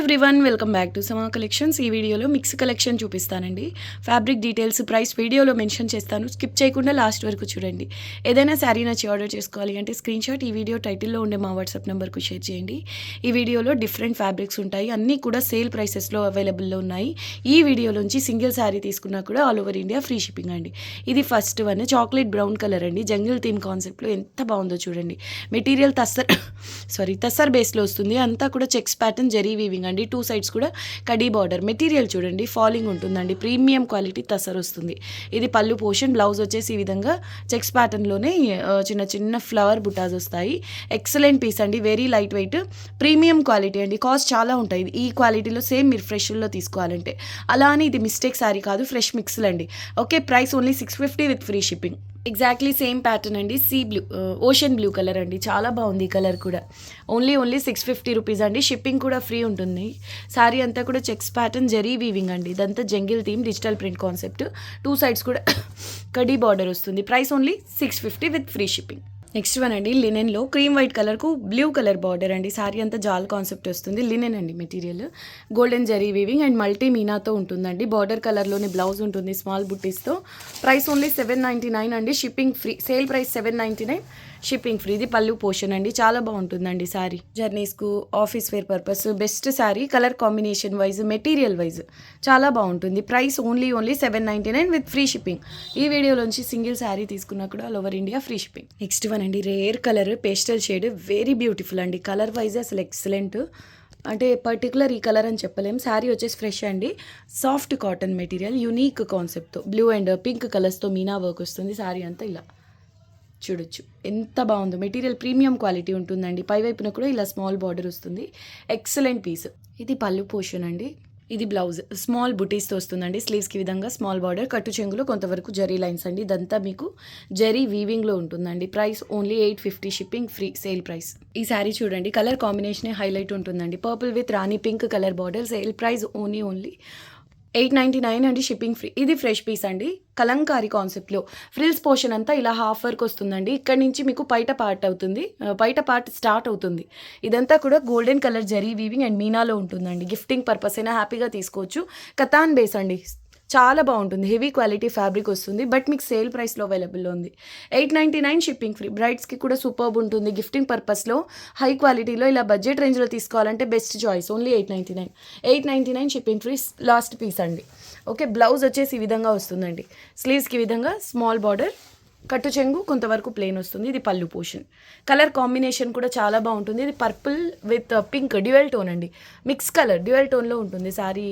Everyone, welcome back to సమా collections. ఈ వీడియోలో మిక్స్ కలెక్షన్ చూపిస్తానండి. ఫ్యాబ్రిక్ డీటెయిల్స్, ప్రైస్ వీడియోలో మెన్షన్ చేస్తాను. స్కిప్ చేయకుండా లాస్ట్ వరకు చూడండి. ఏదైనా శారీ నచ్చి ఆర్డర్ చేసుకోవాలి అంటే స్క్రీన్ షాట్ ఈ వీడియో టైటిల్లో ఉండే మా వాట్సాప్ నెంబర్కు షేర్ చేయండి. ఈ వీడియోలో డిఫరెంట్ ఫ్యాబ్రిక్స్ ఉంటాయి, అన్నీ కూడా సేల్ ప్రైసెస్లో అవైలబుల్లో ఉన్నాయి. ఈ వీడియోలోంచి సింగిల్ శారీ తీసుకున్నా కూడా all over India free shipping అండి. ఇది first one, chocolate brown colour అండి. జంగిల్ థీమ్ కాన్సెప్ట్లో ఎంత బాగుందో చూడండి. మెటీరియల్ తస్సర్ బేస్లో వస్తుంది. అంతా కూడా చెక్స్ ప్యాటర్న్, జరీ వీవింగ్ అండి. టూ సైడ్స్ కూడా కడీ బార్డర్. మెటీరియల్ చూడండి, ఫాలింగ్ ఉంటుందండి. ప్రీమియం క్వాలిటీ తస్సర్ వస్తుంది. ఇది పళ్ళు పోర్షన్. బ్లౌజ్ వచ్చేసి ఈ విధంగా చెక్స్ ప్యాటర్న్లోనే చిన్న చిన్న ఫ్లవర్ బుటాస్ వస్తాయి. ఎక్సలెంట్ పీస్ అండి, very light wait, premium quality అండి. కాస్ట్ చాలా ఉంటాయి ఈ క్వాలిటీలో, సేమ్ మీరు ఫ్రెష్లో తీసుకోవాలంటే. అలా అని ఇది మిస్టేక్ శారీ కాదు, ఫ్రెష్ మిక్స్లు అండి. Okay, price only 650 with free shipping. Exactly same pattern అండి. Sea blue, ocean blue colour అండి. చాలా బాగుంది ఈ కలర్ కూడా. ఓన్లీ 650 రూపీస్ అండి. షిప్పింగ్ కూడా ఫ్రీ ఉంటుంది. శారీ అంతా కూడా చెక్స్ ప్యాటర్న్, జరీ వీవింగ్ అండి. ఇదంతా jungle theme, digital print concept. Two sides కూడా కడీ బార్డర్ వస్తుంది. Price only 650 with free shipping. Next one అండి, లినెన్లో క్రీమ్ వైట్ కలర్కు బ్లూ కలర్ బార్డర్ అండి. శారీ అంతా జాల్ కాన్సెప్ట్ వస్తుంది. లినెన్ అండి material. Golden zari weaving and multi మీనాతో ఉంటుందండి. బార్డర్ కలర్లోనే బ్లౌజ్ ఉంటుంది స్మాల్ బుట్టీస్తో. ప్రైస్ ఓన్లీ 799 అండి. Shipping free. Sale price 799, shipping free. ఇది పళ్ళు పోర్షన్ అండి. చాలా బాగుంటుందండి శారీ. జర్నీస్కు, office wear purpose best sari. Colour combination wise, material wise చాలా బాగుంటుంది. Price only 799 with free shipping. ఈ వీడియోలోంచి సింగిల్ శారీ తీసుకున్నా కూడా all over India free shipping. Next one అండి, rare colour pastel shade, very beautiful అండి. కలర్ వైజ్ అసలు ఎక్సలెంట్. అంటే పర్టికులర్ ఈ కలర్ అని చెప్పలేం. శారీ వచ్చేసి ఫ్రెష్ అండి. సాఫ్ట్ కాటన్ మెటీరియల్, యూనిక్ కాన్సెప్ట్తో బ్లూ అండ్ పింక్ కలర్స్తో మీనా వర్క్ వస్తుంది. శారీ అంతా ఇలా చూడొచ్చు ఎంత బాగుందో. మెటీరియల్ ప్రీమియం క్వాలిటీ ఉంటుందండి. పైవైపున కూడా ఇలా స్మాల్ బార్డర్ వస్తుంది. Excellent piece. ఇది పళ్ళు పోర్షన్ అండి. ఇది బ్లౌజ్ స్మాల్ బుటీస్తో వస్తుందండి. స్లీవ్స్కి విధంగా స్మాల్ బార్డర్, కట్టు చెంగులో కొంతవరకు జరీ లైన్స్ అండి. ఇదంతా మీకు జరీ వీవింగ్లో ఉంటుందండి. Price only 850, shipping free. Sale price. ఈ శారీ చూడండి, కలర్ కాంబినేషనే హైలైట్ ఉంటుందండి. Purple with Rani pink colour border. Sale price only 899 అండి. Shipping free. ఇది ఫ్రెష్ పీస్ అండి. కలంకారీ కాన్సెప్ట్లో ఫ్రిల్స్ పోర్షన్ అంతా ఇలా హాఫ్ వర్క్ వస్తుందండి. ఇక్కడ నుంచి మీకు పైట పార్ట్ స్టార్ట్ అవుతుంది. ఇదంతా కూడా golden colour zari weaving and మీనాలో ఉంటుందండి. గిఫ్టింగ్ పర్పస్ అయినా హ్యాపీగా తీసుకోవచ్చు. కతాన్ బేస్ అండి. చాలా బాగుంటుంది. హెవీ క్వాలిటీ ఫ్యాబ్రిక్ వస్తుంది. బట్ మీకు సేల్ ప్రైస్లో అవైలబుల్లో ఉంది. 899, షిప్పింగ్ ఫ్రీ. బ్రైడ్స్కి కూడా సూపర్బ్ ఉంటుంది. గిఫ్టింగ్ పర్పస్లో హై క్వాలిటీలో ఇలా బడ్జెట్ రేంజ్లో తీసుకోవాలంటే best choice. Only 899, shipping free. Last piece అండి. ఓకే, బ్లౌజ్ వచ్చేసి ఈ విధంగా వస్తుందండి. స్లీవ్స్కి విధంగా స్మాల్ బార్డర్, కట్టు చెంగు కొంతవరకు ప్లెయిన్ వస్తుంది. ఇది పళ్ళు పోర్షన్. కలర్ కాంబినేషన్ కూడా చాలా బాగుంటుంది. ఇది purple with pink dual tone అండి. మిక్స్ కలర్ డ్యూయల్ టోన్లో ఉంటుంది శారీ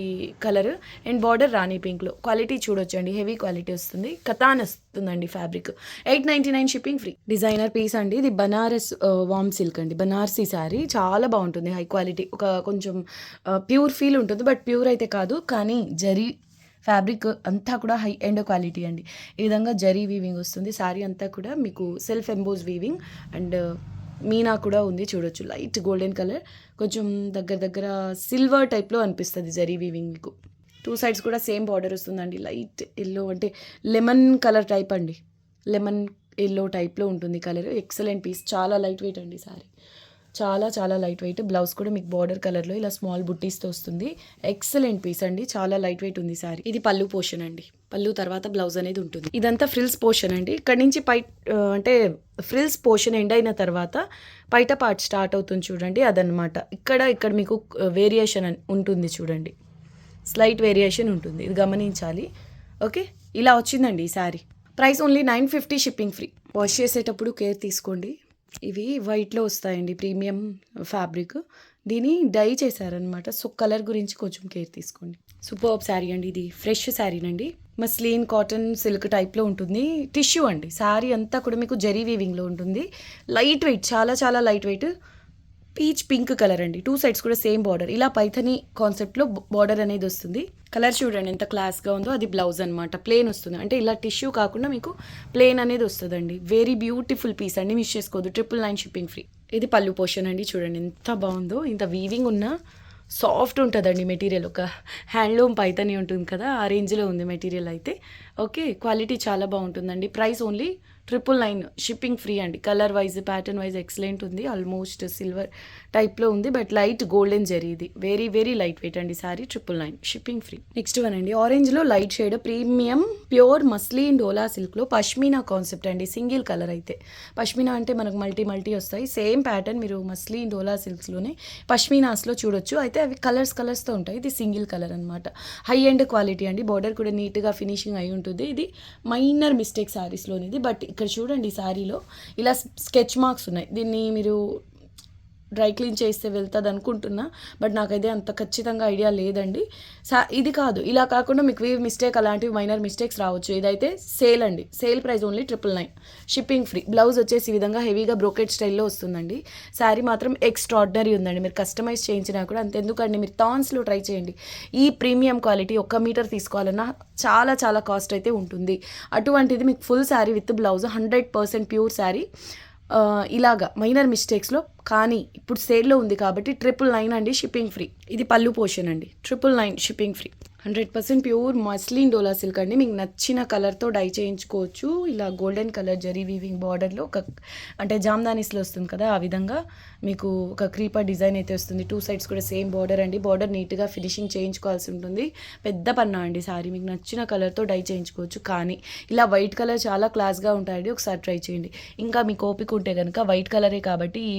కలర్. అండ్ బార్డర్ రాణి పింక్లో. క్వాలిటీ చూడొచ్చండి, హెవీ క్వాలిటీ వస్తుంది. కతాన్ వస్తుందండి fabric. 899, shipping free. Designer piece అండి. ఇది బనారస్ వామ్ సిల్క్ అండి. బనారసీ శారీ చాలా బాగుంటుంది. హై క్వాలిటీ, ఒక కొంచెం ప్యూర్ ఫీల్ ఉంటుంది. బట్ ప్యూర్ అయితే కాదు, కానీ జరీ ఫ్యాబ్రిక్ అంతా కూడా హై ఎండ్ క్వాలిటీ అండి. ఈ విధంగా జరీ వీవింగ్ వస్తుంది. శారీ అంతా కూడా మీకు self emboss weaving and Meena కూడా ఉంది. చూడొచ్చు, లైట్ గోల్డెన్ కలర్, కొంచెం దగ్గర సిల్వర్ టైప్లో అనిపిస్తుంది జరీ వీవింగ్ మీకు. టూ సైడ్స్ కూడా సేమ్ బార్డర్ వస్తుందండి. లైట్ ఎల్లో అంటే లెమన్ కలర్ టైప్ అండి. లెమన్ ఎల్లో టైప్లో ఉంటుంది కలర్. Excellent piece. చాలా లైట్ వెయిట్ అండి శారీ. చాలా లైట్ వెయిట్. బ్లౌజ్ కూడా మీకు బార్డర్ కలర్లో ఇలా స్మాల్ బుట్టీస్తో వస్తుంది. ఎక్సలెంట్ పీస్ అండి. చాలా లైట్ వెయిట్ ఉంది శారీ. ఇది పళ్ళు పోర్షన్ అండి. పళ్ళు తర్వాత బ్లౌజ్ అనేది ఉంటుంది. ఇదంతా ఫ్రిల్స్ పోర్షన్ అండి. ఇక్కడ నుంచి అంటే ఫ్రిల్స్ పోర్షన్ ఎండ్ అయిన తర్వాత పైట పార్ట్ స్టార్ట్ అవుతుంది చూడండి, అదనమాట. ఇక్కడ మీకు వేరియేషన్ ఉంటుంది చూడండి, స్లైట్ వేరియేషన్ ఉంటుంది. ఇది గమనించాలి. ఓకే, ఇలా వచ్చిందండి ఈ sari. Price only 950, shipping free. Wash చేసేటప్పుడు కేర్ తీసుకోండి. ఇవి వైట్లో వస్తాయండి, ప్రీమియం ఫ్యాబ్రిక్. దీన్ని డై చేశారనమాట. సో కలర్ గురించి కొంచెం కేర్ తీసుకోండి. సూపర్బ్ శారీ అండి. ఇది ఫ్రెష్ శారీనండి. మస్లిన్ కాటన్ సిల్క్ టైప్లో ఉంటుంది. టిష్యూ అండి. శారీ అంతా కూడా మీకు జరీ వీవింగ్లో ఉంటుంది. లైట్ వెయిట్, చాలా light wait. Peach pink colour అండి. టూ సైడ్స్ కూడా సేమ్ బార్డర్. ఇలా పైథనీ కాన్సెప్ట్లో బార్డర్ అనేది వస్తుంది. కలర్ చూడండి ఎంత క్లాస్గా ఉందో. అది బ్లౌజ్ అనమాట. ప్లేన్ వస్తుంది. అంటే ఇలా టిష్యూ కాకుండా మీకు ప్లేన్ అనేది వస్తుందండి. వెరీ బ్యూటిఫుల్ పీస్ అండి. మిస్ చేసుకోవద్దు. 999, షిప్పింగ్ ఫ్రీ. ఇది పళ్ళు పోర్షన్ అండి. చూడండి ఎంత బాగుందో. ఇంత వీవింగ్ ఉన్న సాఫ్ట్ ఉంటుందండి మెటీరియల్. ఒక హ్యాండ్లూమ్ పైథనీ ఉంటుంది కదా, ఆ రేంజ్లో ఉంది మెటీరియల్ అయితే. ఓకే, క్వాలిటీ చాలా బాగుంటుందండి. ప్రైస్ ఓన్లీ 999 షిప్పింగ్ ఫ్రీ అండి. Colour wise pattern wise excellent ఉంది. ఆల్మోస్ట్ సిల్వర్ టైప్లో ఉంది, బట్ లైట్ గోల్డెన్ జరీ. ఇది వెరీ వెరీ లైట్ వెయిట్ అండి sari. 999 shipping free. Next one అండి, ఆరెంజ్లో light shade premium pure muslin డోలా సిల్క్లో పష్మీనా కాన్సెప్ట్ అండి. సింగిల్ కలర్ అయితే పష్మీనా అంటే మనకు మల్టీ వస్తాయి. సేమ్ ప్యాటర్న్ మీరు మస్లిన్ డోలా సిల్క్స్లోనే పష్మీనాస్లో చూడొచ్చు. అయితే అవి కలర్స్తో ఉంటాయి. ఇది సింగిల్ కలర్ అనమాట. హై ఎండ్ క్వాలిటీ అండి. బార్డర్ కూడా నీట్గా ఫినిషింగ్ అయి ఉంటుంది. ఇది మైనర్ మిస్టేక్ శారీస్లోనిది, బట్ ఇక్కడ చూడండి ఈ శారీలో ఇలా స్కెచ్ మార్క్స్ ఉన్నాయి. దీన్ని మీరు డ్రై క్లీన్ చేస్తే వెళ్తుంది అనుకుంటున్నా, బట్ నాకైతే అంత ఖచ్చితంగా ఐడియా లేదండి. ఇది కాదు, ఇలా కాకుండా మీకు వీవ్ మిస్టేక్ అలాంటివి మైనర్ మిస్టేక్స్ రావచ్చు. ఇదైతే సేల్ అండి. Sale price only 999 shipping free. Blouse వచ్చేసి ఈ విధంగా హెవీగా బ్రోకెట్ స్టైల్లో వస్తుందండి. శారీ మాత్రం ఎక్స్ట్రాడినరీ ఉందండి. మీరు కస్టమైజ్ చేయించినా కూడా అంతెందుకండి, మీరు థాన్స్లో ట్రై చేయండి. ఈ ప్రీమియం క్వాలిటీ 1 మీటర్ తీసుకోవాలన్నా చాలా చాలా కాస్ట్ అయితే ఉంటుంది. అటువంటిది మీకు full sari with blouse 100% pure sari ఇలాగా మైనర్ మిస్టేక్స్లో, కానీ ఇప్పుడు సేల్లో ఉంది కాబట్టి 999 అండి షిప్పింగ్ ఫ్రీ. ఇది పళ్ళు పోర్షన్ అండి. 999 షిప్పింగ్ ఫ్రీ. 100% ప్యూర్ మస్లిన్ డోలా సిల్క్ అండి. మీకు నచ్చిన కలర్తో డై చేయించుకోవచ్చు. ఇలా గోల్డెన్ కలర్ జరీ వీవింగ్ బార్డర్లో అంటే జామ్దానీస్లో వస్తుంది కదా, ఆ విధంగా మీకు ఒక క్రీపర్ డిజైన్ అయితే వస్తుంది. 2 సైడ్స్ కూడా సేమ్ బార్డర్ అండి. బార్డర్ నీట్గా ఫినిషింగ్ చేయించుకోవాల్సి ఉంటుంది. పెద్ద పన్నా అండి సారీ. మీకు నచ్చిన కలర్తో డై చేయించుకోవచ్చు. కానీ ఇలా వైట్ కలర్ చాలా క్లాస్గా ఉంటాయండి. ఒకసారి ట్రై చేయండి. ఇంకా మీకు ఓపిక ఉంటే కనుక వైట్ కలరే కాబట్టి ఈ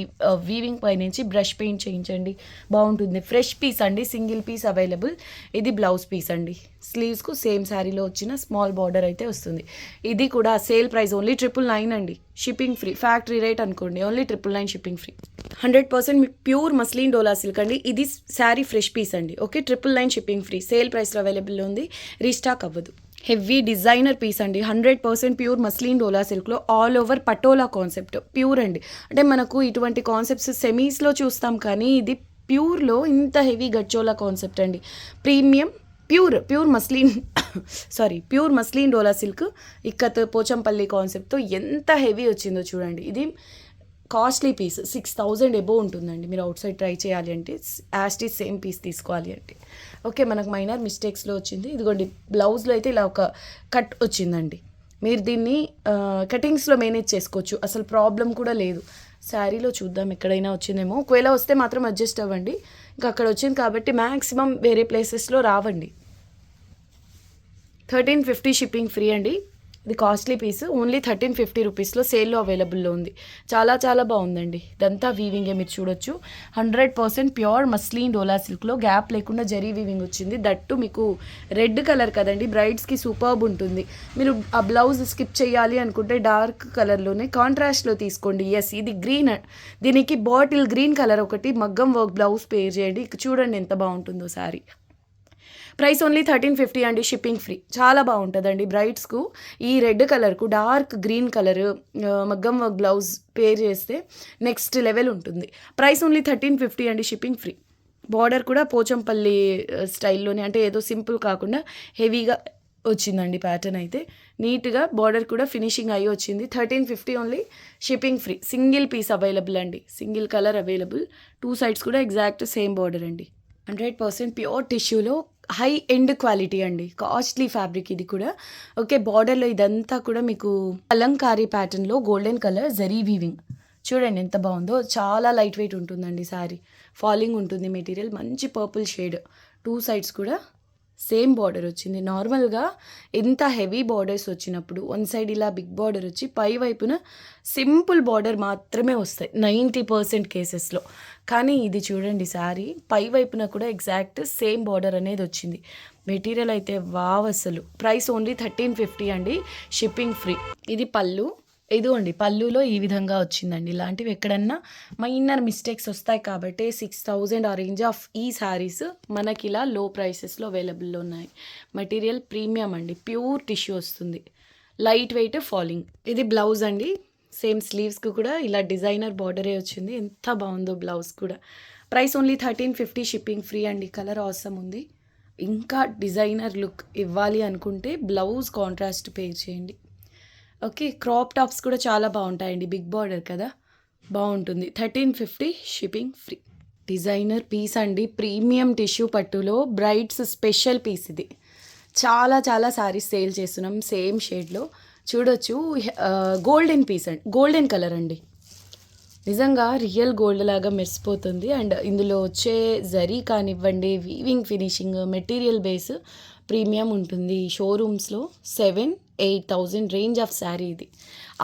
వీవింగ్ పై నుంచి బ్రష్ పెయింట్ చేయించండి, బాగుంటుంది. ఫ్రెష్ పీస్ అండి, సింగిల్ పీస్ అవైలబుల్. ఇది బ్లౌజ్ పీస్ అండి. స్లీవ్స్కు సేమ్ శారీలో వచ్చిన స్మాల్ బార్డర్ అయితే వస్తుంది. ఇది కూడా సేల్ ప్రైస్ ఓన్లీ 999 అండి షిప్పింగ్ ఫ్రీ. ఫ్యాక్టరీ రేట్ అనుకోండి, only 999 shipping free. 100% pure muslin డోలా సిల్క్ అండి. ఇది శారీ ఫ్రెష్ పీస్ అండి. Okay, 999 shipping free. సేల్ ప్రైస్లో అవైలబుల్ ఉంది, రీస్టాక్ అవ్వదు. హెవీ డిజైనర్ పీస్ అండి. 100% ప్యూర్ మస్లిన్ డోలా సిల్క్లో all over patola concept pure అండి. అంటే మనకు ఇటువంటి కాన్సెప్ట్స్ సెమీస్లో చూస్తాం, కానీ ఇది ప్యూర్లో ఇంత హెవీ గచ్చోలా కాన్సెప్ట్ అండి. ప్రీమియం ప్యూర్ మస్లిన్ డోలా సిల్క్ ఇక్కత్ పోచంపల్లి కాన్సెప్ట్తో ఎంత హెవీ వచ్చిందో చూడండి. ఇది కాస్ట్లీ పీస్ 6000 ఎబో ఉంటుందండి. మీరు అవుట్ సైడ్ ట్రై చేయాలి అంటే, యాస్టీస్ సేమ్ పీస్ తీసుకోవాలి అంటే. ఓకే, మనకు మైనర్ మిస్టేక్స్లో వచ్చింది. ఇదిగోండి బ్లౌజ్లో అయితే ఇలా ఒక కట్ వచ్చిందండి. మీరు దీన్ని కటింగ్స్లో మేనేజ్ చేసుకోవచ్చు, అసలు ప్రాబ్లం కూడా లేదు. శారీలో చూద్దాం ఎక్కడైనా వచ్చిందేమో. ఒకవేళ వస్తే మాత్రం అడ్జస్ట్ అవ్వండి. ఇంకా అక్కడ వచ్చింది కాబట్టి మ్యాక్సిమం వేరే ప్లేసెస్లో రావండి. 1350 షిప్పింగ్ ఫ్రీ అండి. ఇది కాస్ట్లీ పీస్, ఓన్లీ 1350 రూపీస్లో సేల్లో అవైలబుల్లో ఉంది. చాలా చాలా బాగుందండి. ఇదంతా వీవింగే మీరు చూడొచ్చు. 100% ప్యూర్ మస్లిన్ డోలా సిల్క్లో గ్యాప్ లేకుండా జరీ వీవింగ్ వచ్చింది. దట్టు మీకు రెడ్ కలర్ కదండి, బ్రైడ్స్కి సూపర్బ్ ఉంటుంది. మీరు ఆ బ్లౌజ్ స్కిప్ చేయాలి అనుకుంటే డార్క్ కలర్లోనే కాంట్రాస్ట్లో తీసుకోండి. ఎస్, ఇది గ్రీన్, దీనికి బాటిల్ గ్రీన్ కలర్ ఒకటి మగ్గం వర్క్ బ్లౌజ్ పేర్ చేయండి. చూడండి ఎంత బాగుంటుందో శారీ. ప్రైస్ ఓన్లీ 1350 అండి షిప్పింగ్ ఫ్రీ. చాలా బాగుంటుందండి బ్రైడ్స్కు. ఈ రెడ్ కలర్కు డార్క్ గ్రీన్ కలర్ మగ్గం వర్క్ బ్లౌజ్ పేర్ చేస్తే నెక్స్ట్ లెవెల్ ఉంటుంది. ప్రైస్ ఓన్లీ 1350 అండి షిప్పింగ్ ఫ్రీ. బార్డర్ కూడా పోచంపల్లి స్టైల్లోనే, అంటే ఏదో సింపుల్ కాకుండా హెవీగా వచ్చిందండి ప్యాటర్న్ అయితే. నీట్గా బార్డర్ కూడా ఫినిషింగ్ అయ్యి వచ్చింది. 1350 only shipping free. Single piece available అండి, సింగిల్ కలర్ అవైలబుల్. 2 సైడ్స్ కూడా ఎగ్జాక్ట్ సేమ్ బార్డర్ అండి. 100% ప్యూర్ టిష్యూలో హై ఎండ్ క్వాలిటీ అండి. కాస్ట్లీ ఫ్యాబ్రిక్ ఇది కూడా. ఓకే, బార్డర్లో ఇదంతా కూడా మీకు అలంకారీ ప్యాటర్న్లో గోల్డెన్ కలర్ జరీ వీవింగ్. చూడండి ఎంత బాగుందో. చాలా లైట్ వెయిట్ ఉంటుందండి శారీ. ఫాలింగ్ ఉంటుంది మెటీరియల్. మంచి పర్పుల్ షేడ్. 2 సైడ్స్ కూడా సేమ్ బార్డర్ వచ్చింది. నార్మల్గా ఎంత హెవీ బార్డర్స్ వచ్చినప్పుడు వన్ సైడ్ ఇలా బిగ్ బార్డర్ వచ్చి పై వైపున సింపుల్ బార్డర్ మాత్రమే వస్తాయి 90% కేసెస్లో. కానీ ఇది చూడండి శారీ పై వైపున కూడా ఎగ్జాక్ట్ సేమ్ బార్డర్ అనేది వచ్చింది. మెటీరియల్ అయితే వావ్ అసలు. ప్రైస్ ఓన్లీ 1350 అండి షిప్పింగ్ ఫ్రీ. ఇది పళ్ళు. ఇదిగోండి పళ్ళులో ఈ విధంగా వచ్చిందండి. ఇలాంటివి ఎక్కడన్నా మైనర్ మిస్టేక్స్ వస్తాయి కాబట్టి 6000 ఆ రేంజ్ ఆఫ్ ఈ శారీస్ మనకి ఇలా లో ప్రైసెస్లో అవైలబుల్లో ఉన్నాయి. మెటీరియల్ ప్రీమియం అండి. ప్యూర్ టిష్యూ వస్తుంది. Light weight falling. ఇది బ్లౌజ్ అండి. సేమ్ స్లీవ్స్కి కూడా ఇలా డిజైనర్ బార్డరే వచ్చింది. ఎంత బాగుందో బ్లౌజ్ కూడా. ప్రైస్ ఓన్లీ 1350 షిప్పింగ్ ఫ్రీ అండి. కలర్ ఆసమ్ ఉంది. ఇంకా డిజైనర్ లుక్ ఇవ్వాలి అనుకుంటే బ్లౌజ్ కాంట్రాస్ట్ పేర్ చేయండి. ఓకే, క్రాప్ టాప్స్ కూడా చాలా బాగుంటాయండి. బిగ్ బార్డర్ కదా, బాగుంటుంది. 1350 షిప్పింగ్ ఫ్రీ. డిజైనర్ పీస్ అండి. ప్రీమియం టిష్యూ పట్టులో బ్రైడ్స్ స్పెషల్ పీస్ ఇది. చాలా చాలా శారీస్ సేల్ చేస్తున్నాం సేమ్ షేడ్లో. చూడొచ్చు. గోల్డెన్ పీస్ అండి, గోల్డెన్ కలర్ అండి, నిజంగా రియల్ గోల్డ్ లాగా మెరిసిపోతుంది. అండ్ ఇందులో వచ్చే జరీ కానివ్వండి, weaving finishing, material base premium ఉంటుంది. షోరూమ్స్లో 7,000-8,000 రేంజ్ ఆఫ్ శారీ ఇది.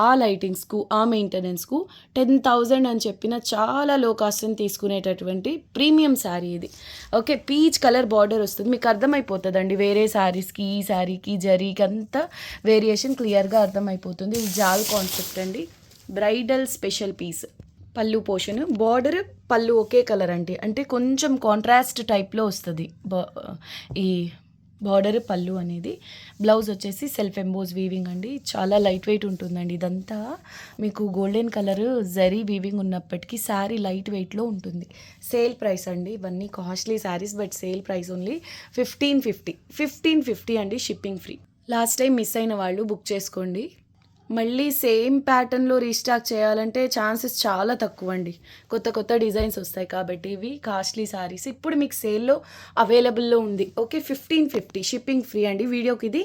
ఆ లైటింగ్స్కు, ఆ మెయింటెనెన్స్కు 10,000 అని చెప్పిన చాలా లో కాస్ట్ని తీసుకునేటటువంటి ప్రీమియం శారీ ఇది. ఓకే, పీచ్ కలర్ బార్డర్ వస్తుంది, మీకు అర్థమైపోతుందండి వేరే శారీస్కి ఈ శారీకి జరీకి అంతా వేరియేషన్ క్లియర్గా అర్థమైపోతుంది. ఇది జాల్ కాన్సెప్ట్ అండి, బ్రైడల్ స్పెషల్ పీస్. పళ్ళు పోర్షన్, బార్డర్ పళ్ళు ఒకే కలర్ అండి, అంటే కొంచెం కాంట్రాస్ట్ టైప్లో వస్తుంది ఈ బార్డర్ పళ్ళు అనేది. బ్లౌజ్ వచ్చేసి సెల్ఫ్ ఎంబోజ్ వీవింగ్ అండి, చాలా లైట్ వెయిట్ ఉంటుందండి. ఇదంతా మీకు గోల్డెన్ కలర్ జరీ వీవింగ్ ఉన్నప్పటికీ శారీ లైట్ వెయిట్లో ఉంటుంది. సేల్ ప్రైస్ అండి, ఇవన్నీ costly saris, but sale price only 1550 అండి, shipping free. Last time miss అయిన వాళ్ళు బుక్ చేసుకోండి. మళ్ళీ సేమ్ ప్యాటర్న్లో రీస్టాక్ చేయాలంటే ఛాన్సెస్ చాలా తక్కువ అండి, కొత్త కొత్త డిజైన్స్ వస్తాయి కాబట్టి. ఇవి కాస్ట్లీ శారీస్ ఇప్పుడు మీకు సేల్లో అవైలబుల్లో ఉంది. ఓకే, 1550 షిప్పింగ్ ఫ్రీ అండి. వీడియోకి ఇది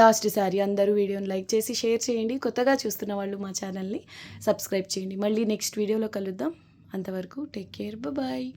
లాస్ట్ శారీ. అందరూ వీడియోని లైక్ చేసి షేర్ చేయండి. కొత్తగా చూస్తున్న వాళ్ళు మా ఛానల్ని సబ్స్క్రైబ్ చేయండి. మళ్ళీ నెక్స్ట్ వీడియోలో కలుద్దాం. అంతవరకు టేక్ కేర్, బాయ్.